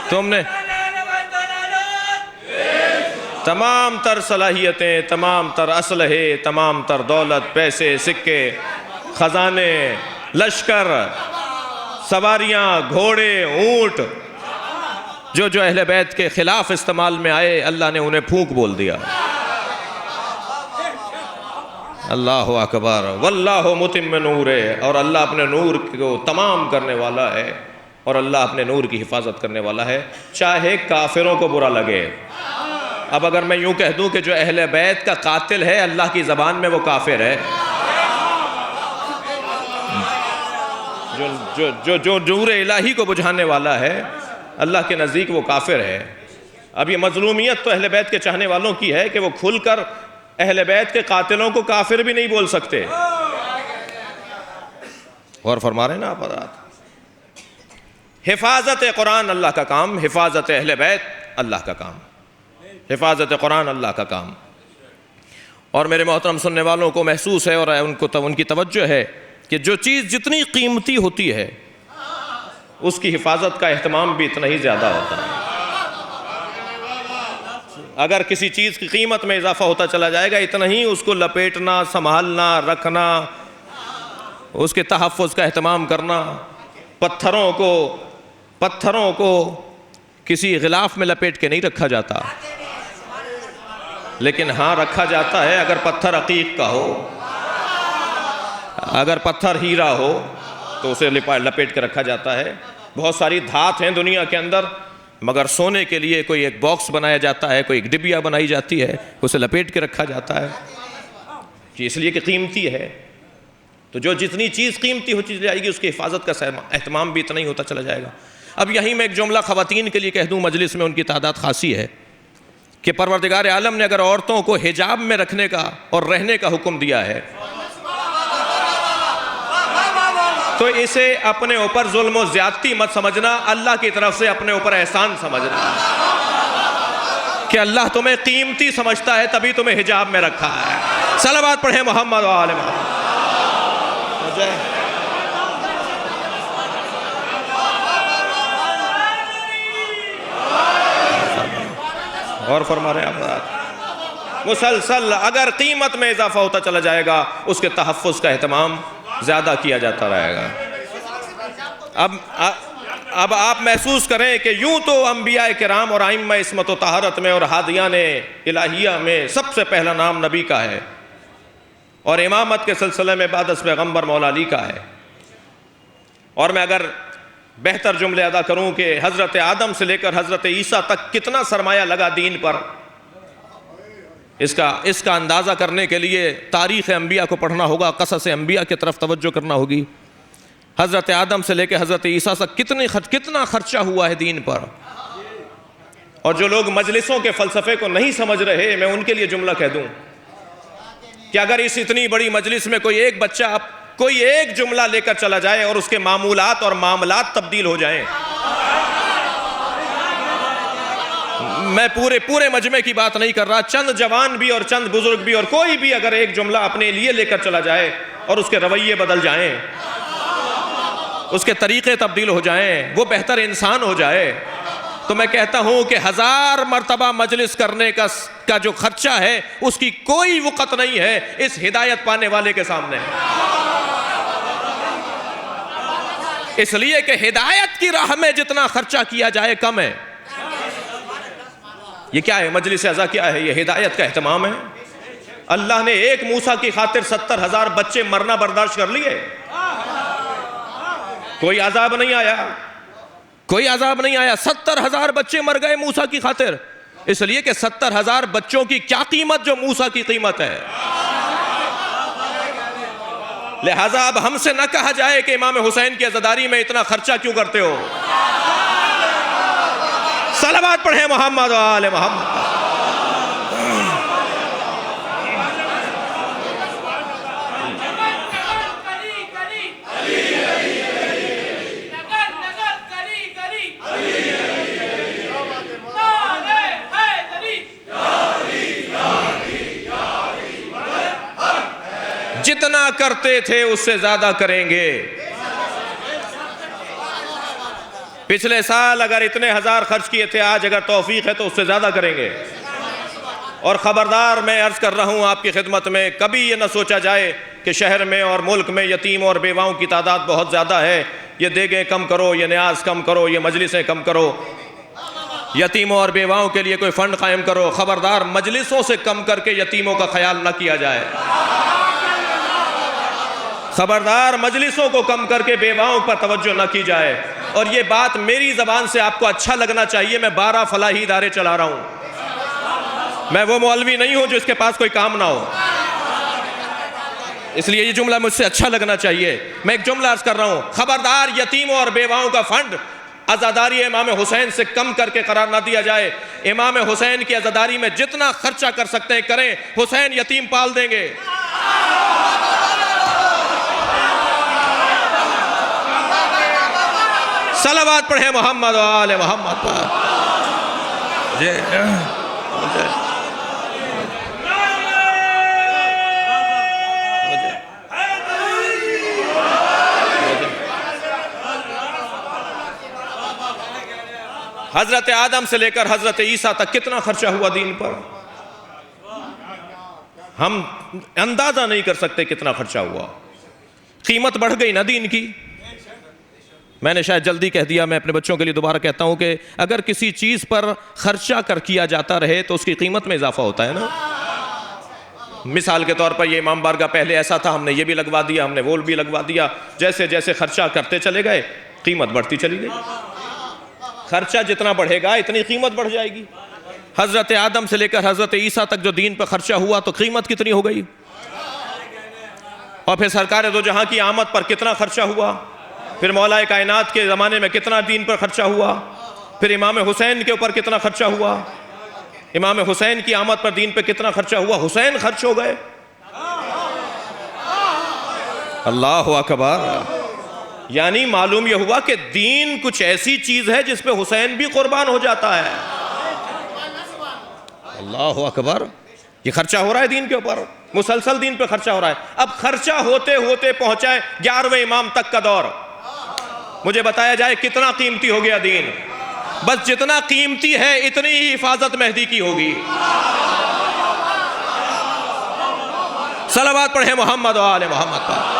तुमने तमाम तर सलाहियतें, तमाम तर असलहे, तमाम तर दौलत, पैसे, सिक्के, ख़जाने, लश्कर, सवारियाँ, घोड़े, ऊँट, जो जो अहले बैत के ख़िलाफ़ इस्तेमाल में आए, अल्लाह ने उन्हें फूंक बोल दिया। अल्लाहु अकबर, वल्लाहु मुतिम्म नूरे, और अल्लाह अपने नूर को तमाम करने वाला है, और अल्लाह अपने नूर की हिफाजत करने वाला है, चाहे काफिरों को बुरा लगे। अब अगर मैं यूँ कह दूँ कि जो अहले बैत का कातिल है, अल्लाह की ज़बान में वो काफिर है, जो जो जो जो नूर इलाही को बुझाने वाला है, अल्लाह के नज़दीक वो काफिर है। अब ये मज़लूमियत तो अहले बैत के चाहने वालों की है कि वो खुलकर अहले बैत के कातिलों को काफिर भी नहीं बोल सकते। और फरमा रहे ना आप हज़रात, हिफाजत कुरान अल्लाह का काम, हिफाजत अहले बैत अल्लाह का काम, हिफाजत कुरान अल्लाह का काम। और मेरे मोहतरम सुनने वालों को महसूस है और उनको उनकी तवज्जो है कि जो चीज़ जितनी कीमती होती है, उसकी हिफाजत का एहतमाम भी इतना ही ज़्यादा होता है। अगर किसी चीज़ की कीमत में इजाफा होता चला जाएगा, इतना ही उसको लपेटना, संभालना, रखना, उसके तहफ़्फ़ुज़ का एहतमाम करना। पत्थरों को किसी गिलाफ में लपेट के नहीं रखा जाता, लेकिन हाँ रखा जाता है अगर पत्थर अकीक का हो, अगर पत्थर हीरा हो तो उसे लपेट के रखा जाता है। बहुत सारी धात हैं दुनिया के अंदर, मगर सोने के लिए कोई एक बॉक्स बनाया जाता है, कोई एक डिबिया बनाई जाती है, उसे लपेट के रखा जाता है कि इसलिए कि कीमती है। तो जो जितनी चीज़ कीमती हो चली जाएगी, उसकी हिफाजत का एहतमाम भी इतना ही होता चला जाएगा। अब यहीं मैं एक जुमला ख़वातीन के लिए कह दूँ, मजलिस में उनकी तादाद खासी है, कि परवरदिगार आलम ने अगर औरतों को हिजाब में रखने का और रहने का हुक्म दिया है, तो इसे अपने ऊपर जुल्म और ज्यादती मत समझना, अल्लाह की तरफ से अपने ऊपर एहसान समझना कि अल्लाह तुम्हें कीमती समझता है, तभी तुम्हें हिजाब में रखा है। सलावत पढ़े मोहम्मद व आले मोहम्मद। और फरमा रहे आप, मुसलसल अगर कीमत में इजाफा होता चला जाएगा, उसके तहफ़्फ़ुज़ का एहतमाम ज़्यादा किया जाता रहेगा। अब आप महसूस करें कि यूँ तो अंबिया किराम और आइम्मा इस्मत व तहारत में और हादियाने इलाहिया में सबसे पहला नाम नबी का है, और इमामत के सिलसिले में बादस पैगम्बर मौला अली का है। और मैं अगर बेहतर जुमले अदा करूँ कि हज़रत आदम से लेकर हज़रत ईसा तक कितना सरमाया लगा दीन पर, इसका अंदाज़ा करने के लिए तारीख़ अंबिया को पढ़ना होगा, क़सस अंबिया की तरफ तवज्जो करना होगी। हज़रत आदम से लेकर हज़रत ईसा तक कितना ख़र्चा हुआ है दीन पर। और जो लोग मजलिसों के फ़लसफ़े को नहीं समझ रहे, मैं उनके लिए जुमला कह दूँ कि अगर इस इतनी बड़ी मजलिस में कोई एक बच्चा कोई एक जुमला लेकर चला जाए और उसके मामूलात और मामलात तब्दील हो जाएं, मैं पूरे मजमे की बात नहीं कर रहा, चंद जवान भी और चंद बुजुर्ग भी और कोई भी अगर एक जुमला अपने लिए लेकर चला जाए और उसके रवैये बदल जाएं, उसके तरीक़े तब्दील हो जाएं, वो बेहतर इंसान हो जाए, तो मैं कहता हूं कि 1000 मरतबा मजलिस करने का जो खर्चा है, उसकी कोई वक़्त नहीं है इस हिदायत पाने वाले के सामने। इसलिए कि हिदायत की राह में जितना खर्चा किया जाए कम है। ये क्या है? मजलिस अज़ा क्या है? ये हिदायत का एहतमाम है। अल्लाह ने एक मूसा की खातिर 70,000 बच्चे मरना बर्दाश्त कर लिए, कोई अजाब नहीं आया, कोई अजाब नहीं आया। 70,000 बच्चे मर गए मूसा की खातिर, इसलिए कि 70,000 बच्चों की क्या कीमत जो मूसा की कीमत है। लिहाजा अब हमसे न कहा जाए कि इमाम हुसैन की अज़ादारी में इतना खर्चा क्यों करते हो। सलावत पढ़े मोहम्मद व आले मोहम्मद। जितना करते थे उससे ज्यादा करेंगे। पिछले साल अगर इतने हज़ार खर्च किए थे, आज अगर तौफीक है तो उससे ज़्यादा करेंगे। और ख़बरदार, मैं अर्ज़ कर रहा हूँ आपकी खिदमत में, कभी ये ना सोचा जाए कि शहर में और मुल्क में यतीम और बेवाओं की तादाद बहुत ज़्यादा है, ये देगें कम करो, ये न्याज कम करो, ये मजलिसें कम करो, यतीमों और बेवाओं के लिए कोई फ़ंड कायम करो। ख़बरदार, मजलिसों से कम करके यतीमों का ख्याल न किया जाए। ख़बरदार, मजलिसों को कम करके बेवाओं पर तवज्जो न की जाए। और ये बात मेरी ज़बान से आपको अच्छा लगना चाहिए, मैं 12 फलाही इदारे चला रहा हूँ। मैं वो मौलवी नहीं हूँ जो इसके पास कोई काम ना हो, इसलिए ये जुमला मुझसे अच्छा लगना चाहिए। मैं एक जुमला अर्ज़ कर रहा हूँ, ख़बरदार, यतीमों और बेवाओं का फ़ंड अज़ादारी इमाम हुसैन से कम करके करार ना दिया जाए। इमाम हुसैन की अज़ादारी में जितना खर्चा कर सकते हैं करें, हुसैन यतीम पाल देंगे। सलावत पढ़े मोहम्मद व आले मोहम्मद पर। जय हज़रत आदम से लेकर हज़रत ईसा तक कितना खर्चा हुआ दीन पर, हम अंदाज़ा नहीं कर सकते कितना खर्चा हुआ। कीमत बढ़ गई ना दीन की। मैंने शायद जल्दी कह दिया, मैं अपने बच्चों के लिए दोबारा कहता हूं कि अगर किसी चीज़ पर खर्चा कर किया जाता रहे तो उसकी कीमत में इजाफा होता है ना। मिसाल के तौर पर ये इमाम बारगाह पहले ऐसा था, हमने ये भी लगवा दिया, हमने वो भी लगवा दिया। जैसे जैसे खर्चा करते चले गए, कीमत बढ़ती चली गई। खर्चा जितना बढ़ेगा इतनी कीमत बढ़ जाएगी। हज़रत आदम से लेकर हज़रत ईसा तक जो दीन पर खर्चा हुआ तो कीमत कितनी हो गई। और फिर सरकार दो जहां की आमद पर कितना खर्चा हुआ, फिर मौलाए कायनात के ज़माने में कितना दीन पर खर्चा हुआ, फिर इमाम हुसैन के ऊपर कितना खर्चा हुआ, इमाम हुसैन की आमद पर दीन पर कितना खर्चा हुआ। हुसैन खर्च हो गए। अल्लाहु अकबर। यानी मालूम यह हुआ कि दीन कुछ ऐसी चीज है जिस पे हुसैन भी कुर्बान हो जाता है। अल्लाहु अकबर। ये खर्चा हो रहा है दीन के ऊपर, मुसलसल दीन पे खर्चा हो रहा है। अब खर्चा होते होते पहुंचा है 11वें इमाम तक का दौर। मुझे बताया जाए कितना कीमती हो गया दीन। बस जितना कीमती है इतनी ही हिफाजत मेहदी की होगी। सलावत पढ़े मोहम्मद व आले मोहम्मद पर।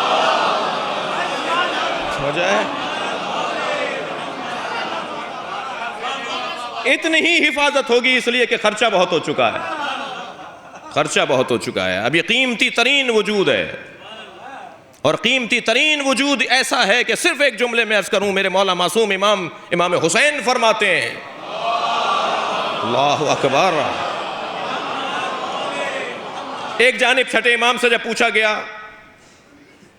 हो जाए इतनी ही हिफाजत होगी, इसलिए कि खर्चा बहुत हो चुका है। खर्चा बहुत हो चुका है। अब ये कीमती तरीन वजूद है, और कीमती तरीन वजूद ऐसा है कि सिर्फ एक जुमले में अर्ज करूं, मेरे मौला मासूम इमाम हुसैन फरमाते हैं, अल्लाहु अकबर। एक जानिब छठे इमाम से जब पूछा गया,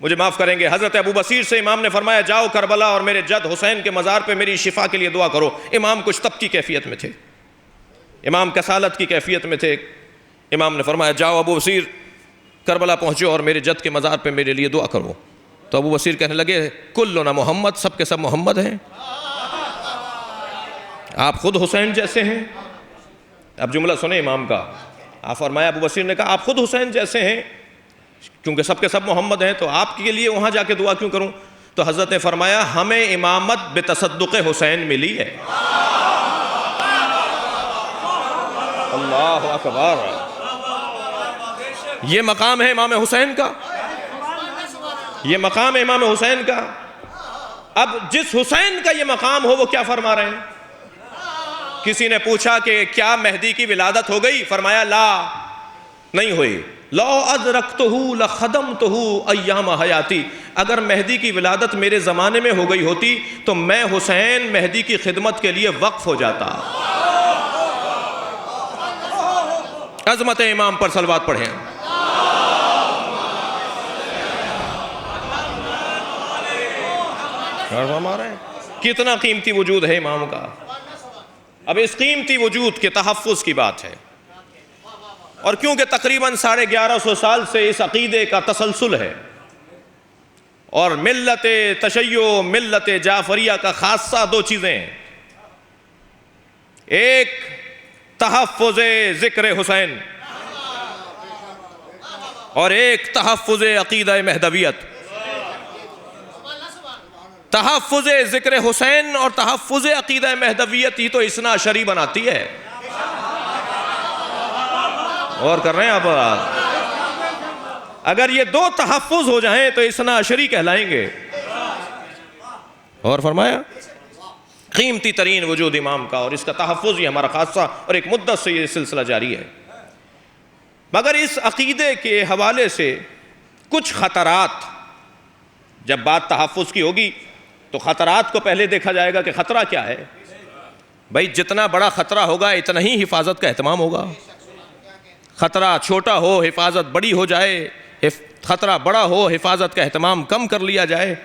मुझे माफ़ करेंगे, हज़रत अबू बसीर से इमाम ने फरमाया, जाओ करबला और मेरे जद हुसैन के मज़ार पे मेरी शिफा के लिए दुआ करो। इमाम कुछ तब की कैफियत में थे, इमाम कसालत की कैफियत में थे। इमाम ने फरमाया, जाओ अबू बसीर करबला पहुँचो और मेरे जद के मज़ार पे मेरे लिए दुआ करो। तो अबू बसीर कहने लगे, कुल्लुना मोहम्मद, सब के सब मोहम्मद हैं, आप खुद हुसैन जैसे हैं। अब जुमला सुने इमाम का। आप फरमाया, अबू बसीर ने कहा, आप खुद हुसैन जैसे हैं, क्योंकि सबके सब मोहम्मद हैं, तो आपके लिए वहाँ जाके दुआ क्यों करूँ। तो हज़रत ने फरमाया, हमें इमामत बेतसद्दुक़े हुसैन मिली है। अल्लाहु अकबर। ये मकाम है इमाम हुसैन का, ये मकाम है इमाम हुसैन का। अब जिस हुसैन का ये मकाम हो, वो क्या फरमा रहे हैं। किसी ने पूछा कि क्या मेहदी की विलादत हो गई। फरमाया, ला, नहीं हुई। लो अदरक्तहू लखदमतहू अय्याम हयाती, अगर मेहदी की विलादत मेरे ज़माने में हो गई होती तो मैं हुसैन मेहदी की खिदमत के लिए वक्फ हो जाता। अज़मत इमाम पर सलवात पढ़ें। हमारे कितना कीमती वजूद है इमाम का। अब इस कीमती वजूद के तहफ़्फ़ुज़ की बात है, और क्योंकि तकरीबन 1150 साल से इस अक़ीदे का तसलसल है, और मिल्लत तशय्यो मिल्लत जाफरिया का खासा दो चीज़ें हैं, एक तहफ़्फ़ुज़े ज़िक्र हुसैन और एक तहफ़्फ़ुज़े अक़ीदा महदवियत। तहफ़्फ़ुज़ ज़िक्र हुसैन और तहफ़्फ़ुज़ अक़ीदा महदवियत ही तो इस्ना अशरी बनाती है। और कर रहे हैं आप, अगर ये दो तहफ़्फ़ुज़ हो जाएं तो इस्ना अशरी कहलाएंगे। और फरमाया कीमती तरीन वजूद इमाम का, और इसका तहफ़्फ़ुज़ ही हमारा खासा और एक मुद्दत से ये सिलसिला जारी है। मगर इस अक़ीदे के हवाले से कुछ ख़तरात, जब बात तहफ़्फ़ुज़ की होगी तो ख़तरात को पहले देखा जाएगा कि ख़तरा क्या है। भाई जितना बड़ा ख़तरा होगा इतना ही हिफाजत का एहतमाम होगा। ख़तरा छोटा हो हिफाजत बड़ी हो जाए, ख़तरा बड़ा हो हिफाजत का एहतमाम कम कर लिया जाए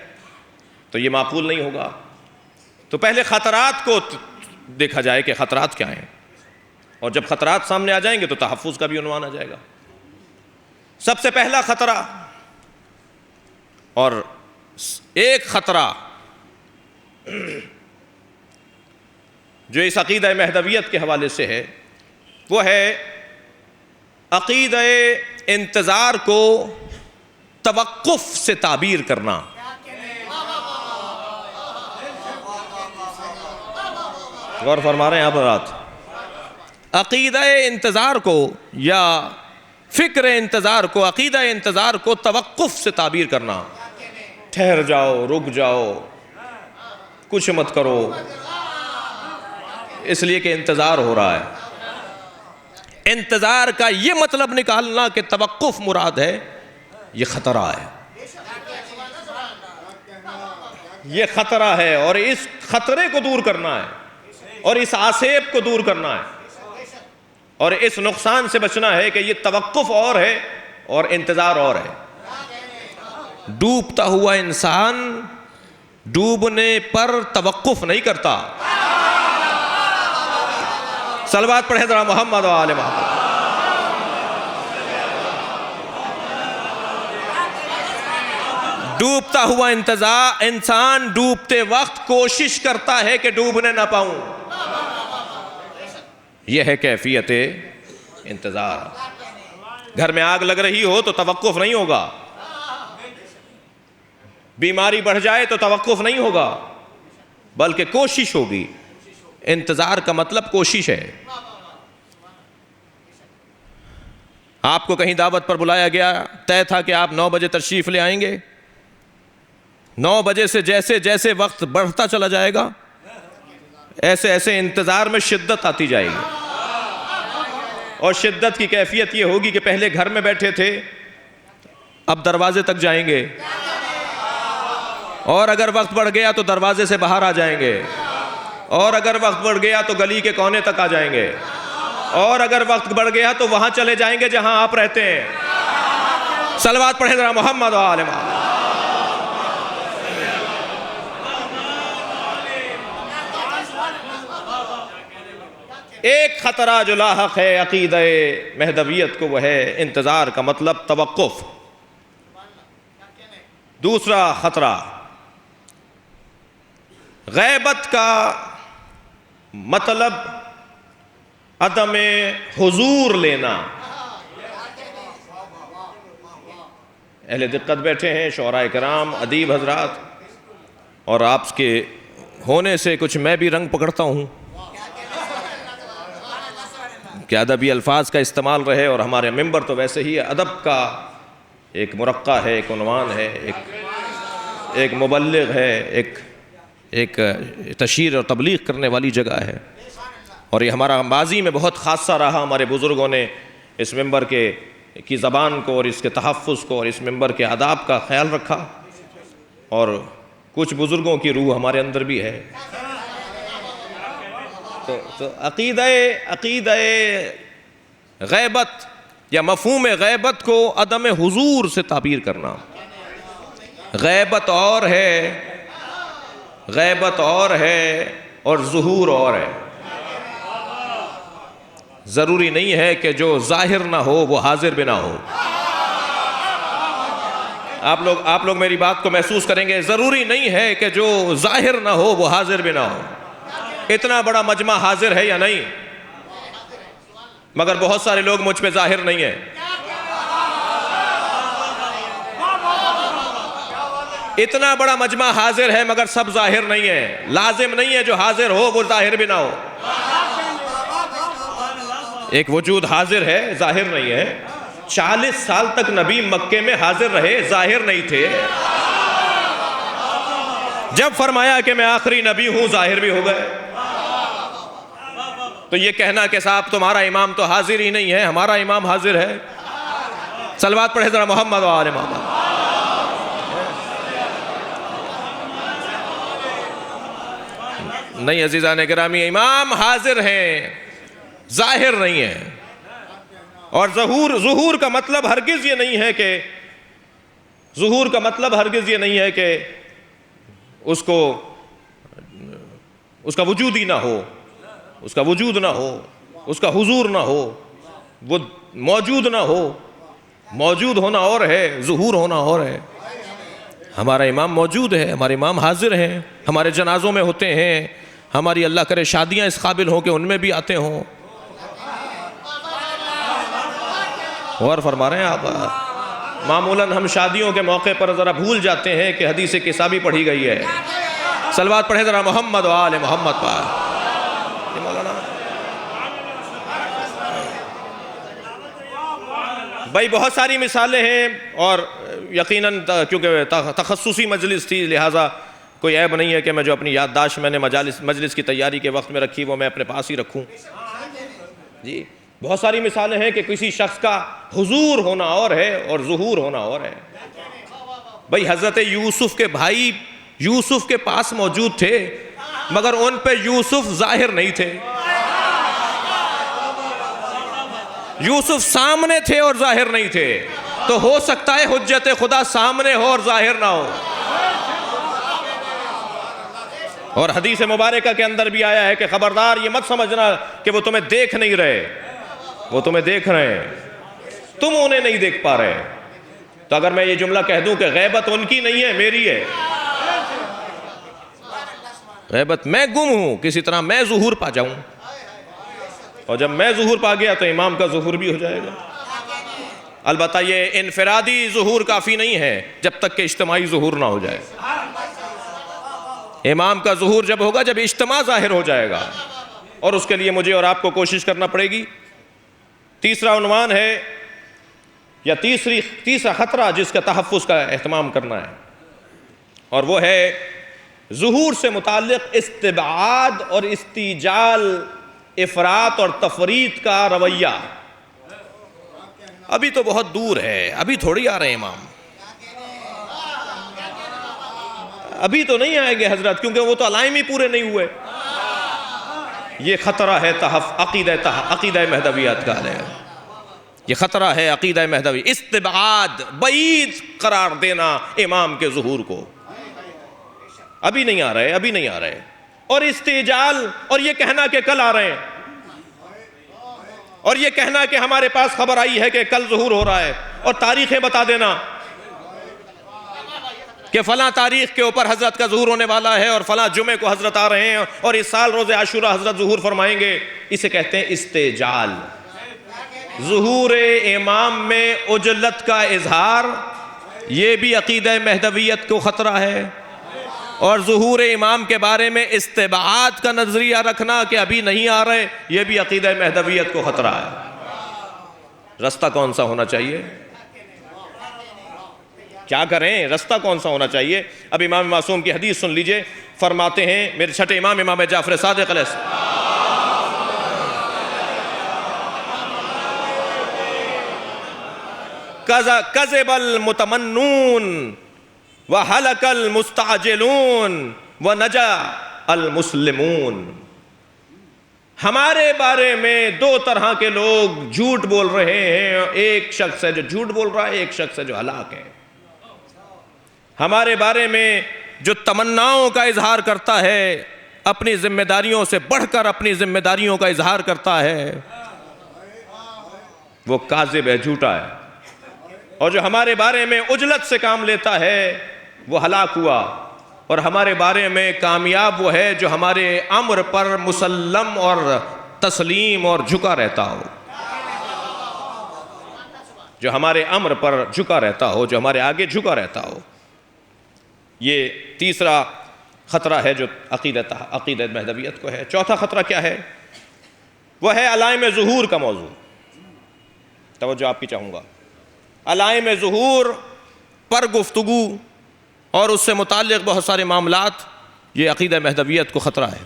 तो ये माकूल नहीं होगा। तो पहले ख़तरात को देखा जाए कि ख़तरात क्या हैं, और जब ख़तरात सामने आ जाएंगे तो तहफ़्फ़ुज़ का भी उन्वान आ जाएगा। सबसे पहला ख़तरा, और एक ख़तरा जो इस अक़ीदा महदवियत के हवाले से है, वो है अक़ीदा इंतज़ार को तवक्कुफ़ से ताबीर करना। गौर फरमा रहे हैं आप हज़रात, अक़ीदा इंतज़ार को या फ़िक्र इंतज़ार को, अक़ीदा इंतज़ार को तवक्कुफ़ से ताबीर करना। ठहर जाओ, रुक जाओ, कुछ मत करो, इसलिए कि इंतज़ार हो रहा है। इंतज़ार का ये मतलब निकालना कि तवक्कुफ़ मुराद है, ये ख़तरा है, ये ख़तरा है। और इस ख़तरे को दूर करना है, और इस आसेब को दूर करना है, और इस नुकसान से बचना है कि ये तवक्कुफ़ और है और इंतज़ार और है। डूबता हुआ इंसान डूबने पर तवक्कुफ़ नहीं करता। सलवात पढ़े ज़रा मोहम्मद व आले मोहम्मद। डूबता हुआ इंसान डूबते वक्त कोशिश करता है कि डूबने ना पाऊं। यह है कैफियत इंतज़ार। घर में आग लग रही हो तो तवक्कुफ़ नहीं होगा, बीमारी बढ़ जाए तो तवक्कुफ़ नहीं होगा, बल्कि कोशिश होगी। इंतज़ार का मतलब कोशिश है। आपको कहीं दावत पर बुलाया गया, तय था कि आप 9 बजे तशरीफ़ ले आएंगे। 9 बजे से जैसे जैसे वक्त बढ़ता चला जाएगा, ऐसे ऐसे इंतज़ार में शिद्दत आती जाएगी। और शिद्दत की कैफियत ये होगी कि पहले घर में बैठे थे, अब दरवाजे तक जाएंगे, और अगर वक्त बढ़ गया तो दरवाजे से बाहर आ जाएंगे, और अगर वक्त बढ़ गया तो गली के कोने तक आ जाएंगे, और अगर वक्त बढ़ गया तो वहां चले जाएंगे जहां आप रहते हैं। सलवात पढ़े जरा मोहम्मद व आले मोहम्मद। एक ख़तरा जो लाहक है अक़ीदा महदवियत को, वह है इंतज़ार का मतलब तवक्कुफ़। दूसरा ख़तरा ग़ैबत का मतलब अदम हुजूर लेना। अहले दिक्कत बैठे हैं, शोराए किराम, अदीब हजरात, और आपके होने से कुछ मैं भी रंग पकड़ता हूँ कि अदबी अल्फाज का इस्तेमाल रहे। और हमारे मिंबर तो वैसे ही अदब का एक मुरक्का है, एक उन्वान है, एक मुबल्लिग है, एक तशहीर और तबलीग करने वाली जगह है। और ये हमारा माजी में बहुत खासा रहा। हमारे बुज़ुर्गों ने इस मिंबर की ज़बान को और इसके तहफ़्फ़ुज़ को और इस मिंबर के आदाब का ख्याल रखा, और कुछ बुज़ुर्गों की रूह हमारे अंदर भी है। तो अक़ीदा ग़ैबत या मफ़हूम ग़ैबत को अदम हुजूर से ताबीर करना। ग़ैबत और है और ज़ुहूर और है। ज़रूरी नहीं है कि जो ज़ाहिर ना हो वो हाजिर भी ना हो। आप लोग मेरी बात को महसूस करेंगे। ज़रूरी नहीं है कि जो ज़ाहिर ना हो वो हाजिर भी ना हो। इतना बड़ा मजमा हाजिर है या नहीं, मगर बहुत सारे लोग मुझ पे ज़ाहिर नहीं है। इतना बड़ा मजमा हाजिर है मगर सब जाहिर नहीं है। लाजिम नहीं है जो हाजिर हो वो जाहिर भी ना हो। एक वजूद हाजिर है, जाहिर नहीं है। 40 साल तक नबी मक्के में हाजिर रहे, जाहिर नहीं थे। जब फरमाया कि मैं आखिरी नबी हूं, जाहिर भी हो गए। तो ये कहना कि साहब तुम्हारा इमाम तो हाजिर ही नहीं है, हमारा इमाम हाजिर है। सलवात पढ़े जरा मोहम्मद व आले मोहम्मद। नहीं अजीज़ान गिरामी, इमाम हाजिर हैं, जाहिर नहीं है। और ज़ुहूर का मतलब हरगिज़ ये नहीं है कि ज़ुहूर का मतलब हरगिज़ ये नहीं है कि उसका वजूद ही ना हो, उसका वजूद ना हो, उसका हुजूर ना हो, वो मौजूद ना हो। मौजूद होना और है, ज़ुहूर होना और है। हमारा इमाम मौजूद है, हमारे इमाम हाजिर हैं, हमारे जनाजों में होते हैं, हमारी अल्लाह करे शादियां इस काबिल हों कि उनमें भी आते हों। और फरमा रहे हैं आप, मामूलन हम शादियों के मौके पर ज़रा भूल जाते हैं कि हदीस किसाबी पढ़ी गई है। सलवात पढ़े ज़रा मोहम्मद व आले मोहम्मद पर। भाई बहुत सारी मिसालें हैं और यकीनन क्योंकि तखस्सुसी मजलिस थी लिहाजा कोई ऐब नहीं है कि मैं जो अपनी याददाश्त मैंने मजलिस की तैयारी के वक्त में रखी वो मैं अपने पास ही रखूं। जी बहुत सारी मिसालें हैं कि किसी शख्स का हुजूर होना और है और ज़ुहूर होना और है। भाई हज़रत यूसुफ के भाई यूसुफ के पास मौजूद थे मगर उन पे यूसुफ जाहिर नहीं थे। यूसुफ सामने थे और जाहिर नहीं थे। तो हो सकता है हुज्जत खुदा सामने हो और जाहिर ना हो। और हदीस मुबारका के अंदर भी आया है कि खबरदार ये मत समझना कि वो तुम्हें देख नहीं रहे, वो तुम्हें देख रहे हैं, तुम उन्हें नहीं देख पा रहे। तो अगर मैं ये जुमला कह दूं कि गैबत उनकी नहीं है, मेरी है। गैबत मैं गुम हूं, किसी तरह मैं ज़ुहूर पा जाऊं, और जब मैं ज़ुहूर पा गया तो इमाम का ज़ुहूर भी हो जाएगा। अलबत्ता ये इनफरादी ज़ुहूर काफ़ी नहीं है जब तक कि इज्तिमाई ज़ुहूर ना हो जाए। इमाम का ज़ुहूर जब होगा जब इज्तिमा ज़ाहिर हो जाएगा, और उसके लिए मुझे और आपको कोशिश करना पड़ेगी। तीसरा उन्वान है या तीसरा ख़तरा जिसका तहफ़्फ़ुज़ का एहतमाम करना है, और वो है ज़ुहूर से मुताल्लिक़ इस्तिबाद और इस्तिजाल, इफ़रात और तफरीत का रवैया। अभी तो बहुत दूर है, अभी थोड़ी आ रहे हैं इमाम, अभी तो नहीं आएंगे हजरत, क्योंकि वो तो अलाइम ही पूरे नहीं हुए। ये खतरा है अक़ीदा महदवियत का है, ये खतरा है अक़ीदा महदवी। इस्तिबाद बईद करार देना इमाम के ज़ुहूर को, अभी नहीं आ रहे, अभी नहीं आ रहे। और इस्तिजाल, और ये कहना कि कल आ रहे हैं, और ये कहना कि हमारे पास खबर आई है कि कल ज़ुहूर हो रहा है, और तारीखें बता देना कि फलां तारीख के ऊपर हजरत का ज़ुहूर होने वाला है और फलां जुमे को हजरत आ रहे हैं और इस साल रोज़े आशूरा हजरत ज़ुहूर फरमाएंगे। इसे कहते हैं इस्तिजाल। ज़ुहूर इमाम में उजलत का इजहार, ये भी अक़ीदा महदवियत को ख़तरा है। और ज़ुहूर इमाम के बारे में इस्तिबाद का नज़रिया रखना कि अभी नहीं आ रहे, ये भी अक़ीदा महदवियत को ख़तरा है। रास्ता कौन सा होना चाहिए, क्या करें, रास्ता कौन सा होना चाहिए? अब इमाम मासूम की हदीस सुन लीजिए। फरमाते हैं मेरे छठे इमाम इमाम जाफ़र सादिक़ अलैहि कज़बल मुतमन्नून व हलकल मुस्ताजिलून व नजा अल मुस्लिमून। हमारे बारे में दो तरह के लोग झूठ बोल रहे हैं, एक शख्स है जो झूठ बोल रहा है, एक शख्स है जो हलाक है। हमारे बारे में जो तमन्नाओं का इजहार करता है, अपनी जिम्मेदारियों से बढ़कर अपनी जिम्मेदारियों का इजहार करता है, वो काज़िब है, झूठा है। और जो हमारे बारे में उजलत से काम लेता है वो हलाक हुआ। और हमारे बारे में कामयाब वो है जो हमारे अम्र पर मुसल्लम और तस्लीम और झुका रहता हो, जो हमारे अम्र पर झुका रहता हो, जो हमारे आगे झुका रहता हो। ये तीसरा ख़तरा है जो अक़ीदत महदवियत को है। चौथा ख़तरा क्या है? वह है अलाइम ज़ुहूर का मौजू। तवज्जो आपकी चाहूँगा। अलाइम ज़ुहूर पर गुफ्तगू और उससे मुताल्लिक़ बहुत सारे मामलात, ये अक़ीदत महदवियत को ख़तरा है।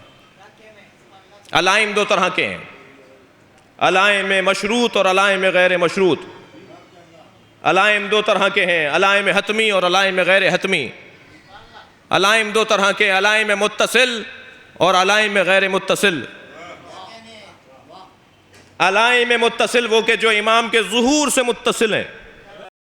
अलाइम दो तरह के हैं, अलाइम मशरूत और अलाइम गैर मशरूत। अलाइम दो तरह के हैं, अलाइम हतमी और अलाइम गैर हतमी। अलाइम दो तरह के, अलाइम मुत्तसिल और अलाइम गैर मुत्तसिल। अलाइम मुत्तसिल वो के जो इमाम के ज़ुहूर से मुत्तसिल हैं,